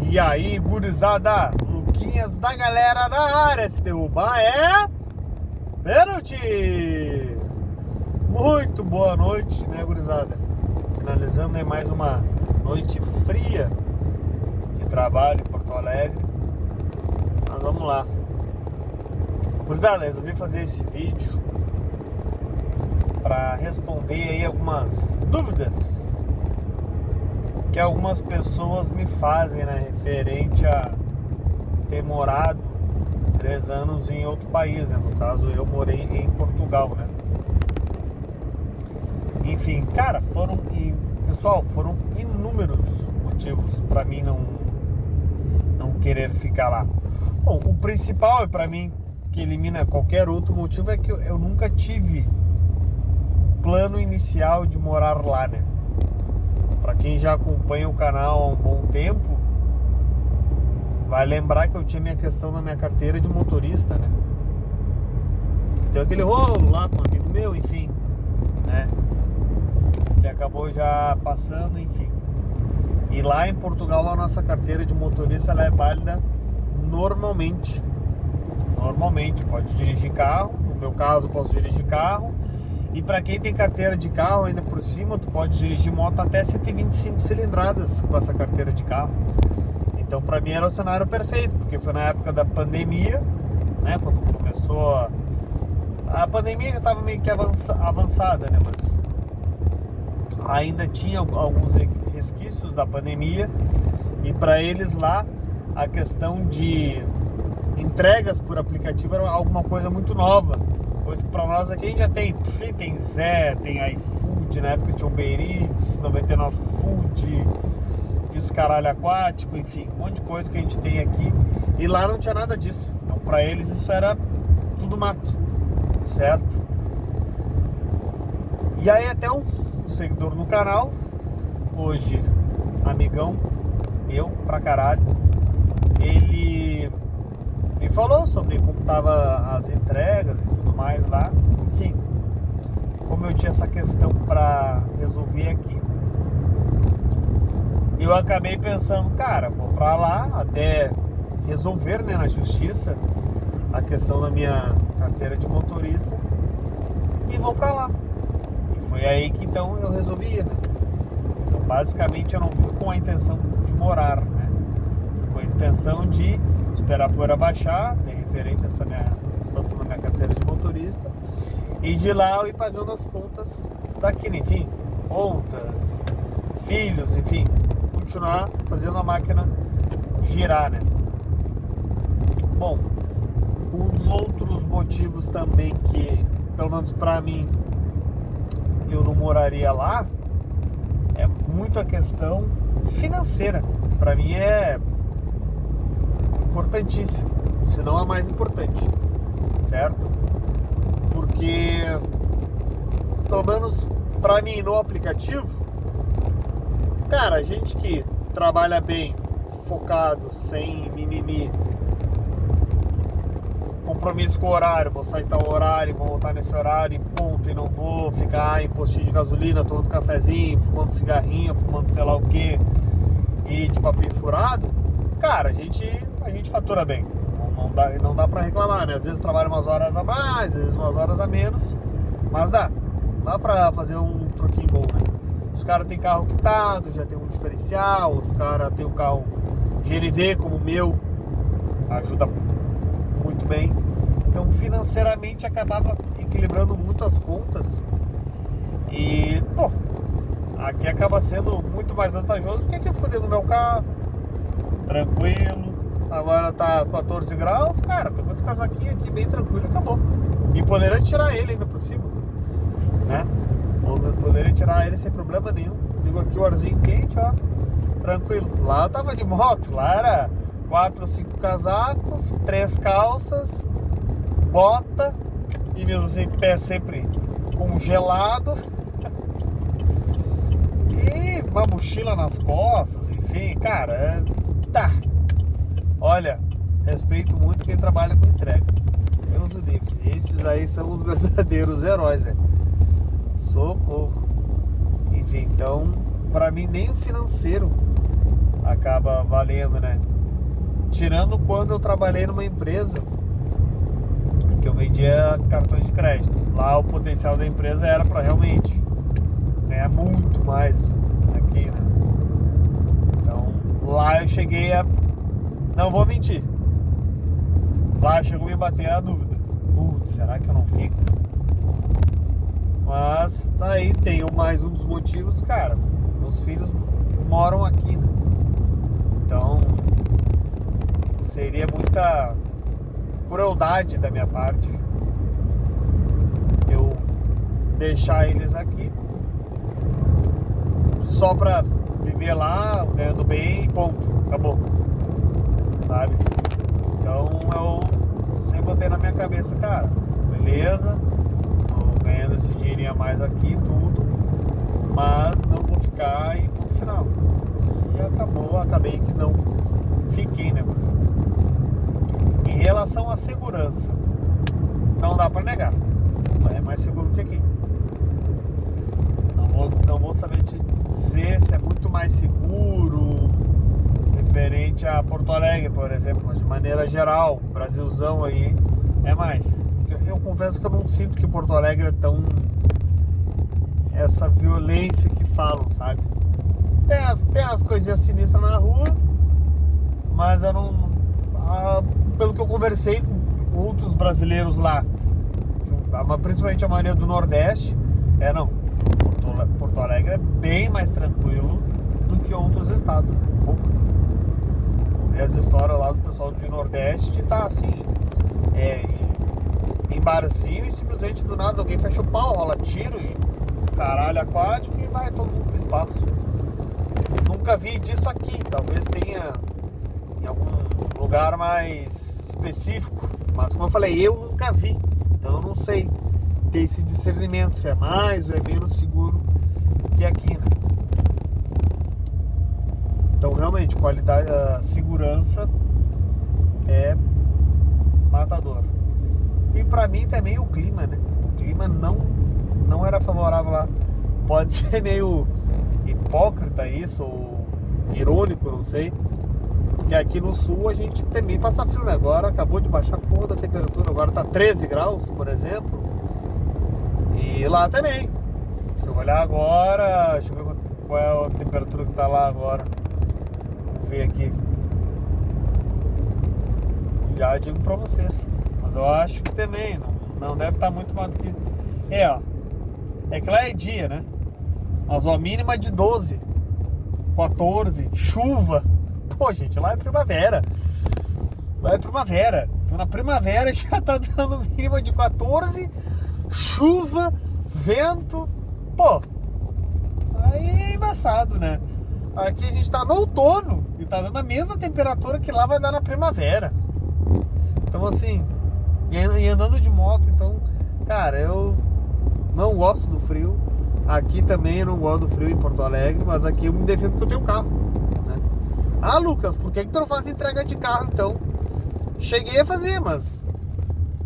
E aí, gurizada, Luquinhas da galera na área, se derrubar é pênalti! Muito boa noite, né, gurizada? Finalizando aí mais uma noite fria de trabalho em Porto Alegre. Mas vamos lá. Gurizada, resolvi fazer esse vídeo para responder aí algumas dúvidas que algumas pessoas me fazem, né, referente a ter morado 3 anos em outro país, né? No caso, eu morei em Portugal, né? Enfim, cara, foram inúmeros motivos para mim não querer ficar lá. Bom, o principal é para mim, que elimina qualquer outro motivo, é que eu nunca tive plano inicial de morar lá, né? Para quem já acompanha o canal há um bom tempo, vai lembrar que eu tinha minha questão na minha carteira de motorista, né? Tem aquele rolo lá com um amigo meu, enfim, né? Que acabou já passando, enfim. E lá em Portugal a nossa carteira de motorista ela é válida normalmente. Normalmente, pode dirigir carro, no meu caso posso dirigir carro. E para quem tem carteira de carro ainda por cima, tu pode dirigir moto até 125 cilindradas com essa carteira de carro. Então para mim era o cenário perfeito, porque foi na época da pandemia, né? Quando começou a pandemia já estava meio que avançada, né? Mas ainda tinha alguns resquícios da pandemia. E para eles lá, a questão de entregas por aplicativo era alguma coisa muito nova. Coisa que pra nós aqui a gente já tem Zé, tem iFood, na época tinha Uber Eats, 99 Food, e os caralho aquático, enfim, um monte de coisa que a gente tem aqui. E lá não tinha nada disso. Então pra eles isso era tudo mato, certo? E aí até um seguidor no canal, hoje amigão meu pra caralho, ele me falou sobre como tava as entregas e tudo mais lá. Enfim, como eu tinha essa questão para resolver aqui, eu acabei pensando, cara, vou para lá até resolver, né, na justiça a questão da minha carteira de motorista e vou para lá. E foi aí que então eu resolvi ir, né? Então basicamente eu não fui com a intenção de morar, né? Fui com a intenção de esperar a poeira baixar, tem referente a essa minha situação da minha carteira de motorista, e de lá eu ir pagando as contas daqui, né? Enfim, contas, filhos, enfim, continuar fazendo a máquina girar, né? Bom, um dos outros motivos também que, pelo menos pra mim, eu não moraria lá, é muito a questão financeira. Pra mim é importantíssimo, se não a mais importante, certo? Porque, pelo menos pra mim no aplicativo, cara, a gente que trabalha bem, focado, sem mimimi, compromisso com o horário, vou sair tal horário, vou voltar nesse horário e ponto, e não vou ficar em postinho de gasolina, tomando cafezinho, fumando cigarrinho, fumando sei lá o que, e de papinho furado. Cara, a gente fatura bem, não dá pra reclamar, né? Às vezes trabalha umas horas a mais, às vezes umas horas a menos, mas dá pra fazer um troquinho bom, né? Os caras têm carro quitado, já tem um diferencial, os caras têm um carro GLV como o meu, ajuda muito bem. Então financeiramente acabava equilibrando muito as contas e, pô, aqui acaba sendo muito mais vantajoso, porque aqui eu fico dentro do meu carro, tranquilo. Agora tá 14 graus, cara, tô com esse casaquinho aqui bem tranquilo e acabou. E poderia tirar ele ainda por cima, né? Poderia tirar ele sem problema nenhum. Ligo aqui o arzinho quente, ó, tranquilo. Lá eu tava de moto, lá era 4 ou 5 casacos, 3 calças, bota, e mesmo assim pé sempre congelado, e uma mochila nas costas, enfim, cara, tá. Olha, respeito muito quem trabalha com entrega. Deus o livre. Esses aí são os verdadeiros heróis, velho. Socorro. Enfim, então, pra mim nem o financeiro acaba valendo, né? Tirando quando eu trabalhei numa empresa que eu vendia cartões de crédito. Lá o potencial da empresa era para realmente ganhar muito mais aqui, né? Então lá eu cheguei a... Não vou mentir. Lá chegou a me bater a dúvida. Putz, será que eu não fico? Mas daí tem mais um dos motivos, cara. Meus filhos moram aqui, né? Então seria muita crueldade da minha parte eu deixar eles aqui só pra viver lá, ganhando bem e ponto, acabou, sabe? Então eu sempre botei na minha cabeça, cara, beleza, tô ganhando esse dinheirinho a mais aqui, tudo, mas não vou ficar e ponto final. E acabei que não fiquei, né, pessoal? Em relação à segurança, não dá pra negar, é mais seguro que aqui. Não vou saber te dizer se é muito mais seguro referente a Porto Alegre, por exemplo, mas de maneira geral, Brasilzão aí é mais. Eu confesso que eu não sinto que Porto Alegre é tão essa violência que falam, sabe? Tem as coisinhas sinistras na rua, mas eu não... pelo que eu conversei com outros brasileiros lá, principalmente a maioria do Nordeste, não, Porto Alegre é bem mais tranquilo do que outros estados, né? Ver as histórias lá do pessoal do Nordeste de estar assim, em barzinho e simplesmente do nada alguém fecha o pau, rola tiro e caralho aquático e vai todo mundo pro espaço. Nunca vi disso aqui, talvez tenha em algum lugar mais específico, mas como eu falei, eu nunca vi, então eu não sei ter esse discernimento se é mais ou é menos seguro que aqui, né? Então realmente qualidade, segurança é matador. E pra mim também o clima, né? O clima não era favorável lá. Pode ser meio hipócrita isso, ou irônico, não sei. Porque aqui no sul a gente também passa frio, né? Agora acabou de baixar a porra da temperatura, agora tá 13 graus, por exemplo. E lá também. Se eu olhar agora, deixa eu ver qual é a temperatura que tá lá agora. Vamos ver aqui. Já digo pra vocês. Mas eu acho que também não deve estar muito mais do que... ó. É que lá é dia, né? Mas a mínima de 12, 14, chuva. Pô, gente, lá é primavera. Lá é primavera. Então na primavera já tá dando mínima de 14, chuva, vento. Pô, aí é embaçado, né? Aqui a gente tá no outono e tá dando a mesma temperatura que lá vai dar na primavera. Então assim, e andando de moto, então, cara, eu não gosto do frio. Aqui também eu não gosto do frio em Porto Alegre, mas aqui eu me defendo porque eu tenho carro, né? Ah, Lucas, por que tu não faz entrega de carro então? Cheguei a fazer, mas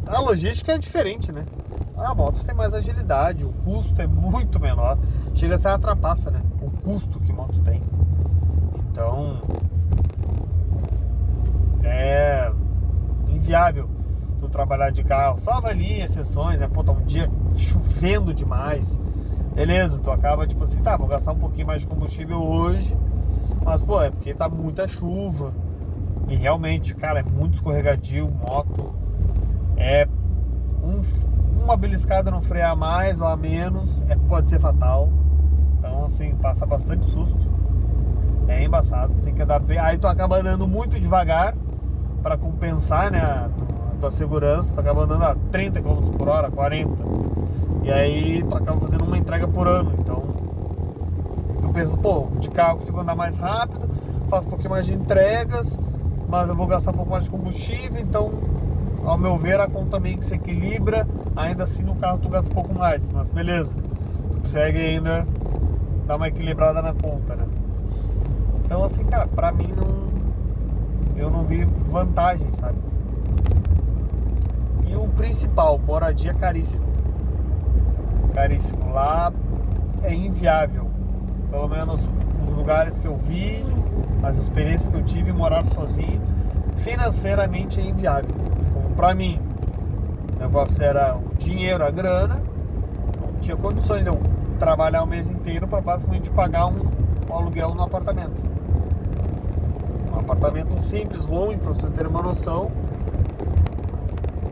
a logística é diferente, né? A moto tem mais agilidade, o custo é muito menor. Chega a ser uma trapaça, né? O custo que moto tem. Então é inviável tu trabalhar de carro. Salva ali exceções, né? Pô, tá um dia chovendo demais. Beleza, tu acaba tipo assim, tá, vou gastar um pouquinho mais de combustível hoje. Mas, pô, é porque tá muita chuva. E realmente, cara, é muito escorregadio, moto. É uma beliscada no freio a mais ou a menos, pode ser fatal. Então, assim, passa bastante susto. É embaçado, tem que andar bem. Aí tu acaba andando muito devagar pra compensar, né, a tua segurança. Tu acaba andando a 30 km por hora, 40. E aí tu acaba fazendo uma entrega por ano. Então, tu pensa, pô, de carro eu consigo andar mais rápido, faço um pouquinho mais de entregas, mas eu vou gastar um pouco mais de combustível. Então, ao meu ver, a conta meio que se equilibra. Ainda assim no carro tu gasta um pouco mais, mas beleza, tu consegue ainda dar uma equilibrada na conta, né? Então assim, cara, pra mim eu não vi vantagem, sabe? E o principal, moradia caríssimo. Caríssimo. Lá é inviável. Pelo menos os lugares que eu vi, As experiências que eu tive, morar sozinho, financeiramente é inviável. Como pra mim, o negócio era o dinheiro, a grana, não tinha condições de eu trabalhar o mês inteiro para basicamente pagar um aluguel no apartamento. Um apartamento simples, longe, para vocês terem uma noção,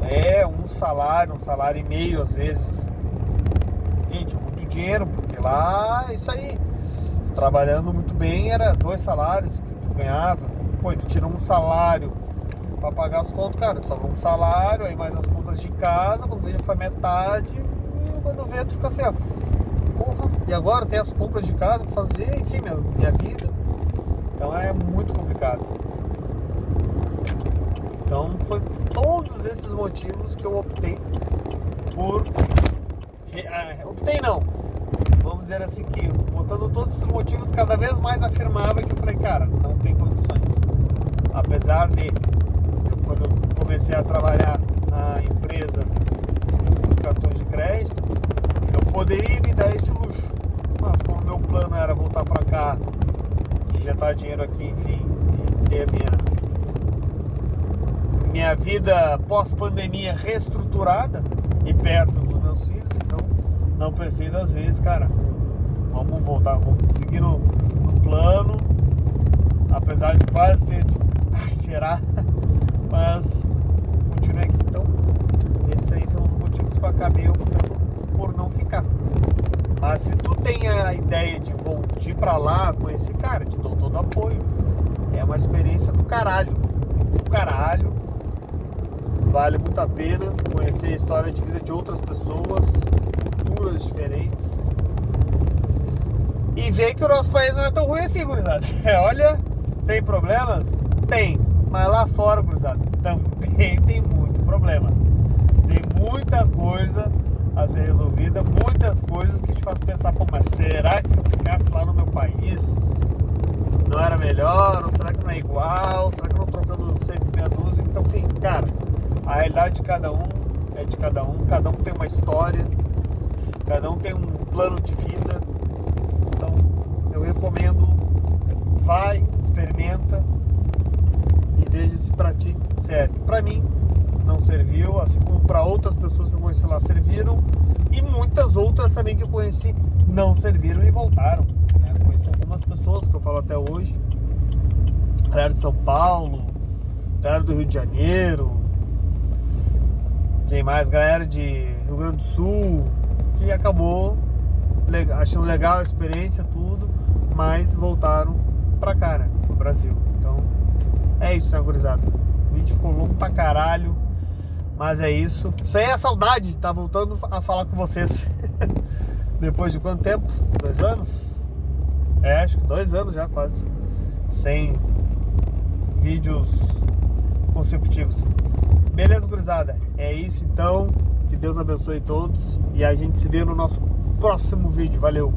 é um salário e meio às vezes. Gente, é muito dinheiro, porque lá é isso aí. Trabalhando muito bem, era 2 salários que tu ganhava. Pô, tu tira um salário pra pagar as contas, cara, tu sobra um salário, aí mais as contas de casa, quando veja foi metade, e quando vê tu fica assim, ó, porra, e agora tem as compras de casa pra fazer, enfim, minha vida. Então é muito complicado. Então foi por todos esses motivos que eu optei por... optei não, vamos dizer assim, que botando todos esses motivos, cada vez mais afirmava que eu falei, cara, não tem condições. Apesar de, quando eu comecei a trabalhar na empresa de cartões de crédito, eu poderia me dar esse luxo. Mas como meu plano era voltar para cá, injetar dinheiro aqui, enfim, e ter minha vida pós-pandemia reestruturada e perto dos meus filhos, então não pensei 2 vezes, cara, vamos voltar, vamos seguir no plano, apesar de quase ter, será? Mas continuei aqui. Então esses aí são os motivos que eu acabei optando por não ficar. Mas se tu tem a ideia de ir pra lá, conhecer, cara, te dou todo apoio. É uma experiência do caralho. Vale muito a pena conhecer a história de vida de outras pessoas, culturas diferentes, e ver que o nosso país não é tão ruim assim, gurizada. Olha, tem problemas? Tem. Mas lá fora, gurizada, também tem muito problema. Tem muita coisa a ser resolvida, muitas coisas que te fazem pensar, pô, mas será que se eu ficasse lá no meu país não era melhor? Ou será que não é igual? Será que eu não trocando 6 por meia dúzia? Então, enfim, cara, a realidade de cada um é de cada um tem uma história, cada um tem um plano de vida. Então, eu recomendo, vai, experimenta e veja se pra ti serve. Pra mim não serviu, assim como pra outras pessoas que eu conheci lá serviram, e muitas outras também que eu conheci não serviram e voltaram, né? Conheci algumas pessoas que eu falo até hoje, galera de São Paulo, galera do Rio de Janeiro, quem mais, galera de Rio Grande do Sul, que acabou achando legal a experiência, tudo, mas voltaram pra cá, né, pro Brasil. Então é isso, né, gurizada? O vídeo ficou longo pra caralho, mas é isso. Isso aí é a saudade de estar voltando a falar com vocês. Depois de quanto tempo? 2 anos? É, acho que 2 anos já quase, sem vídeos consecutivos. Beleza, gurizada? É isso então. Que Deus abençoe todos. E a gente se vê no nosso próximo vídeo. Valeu!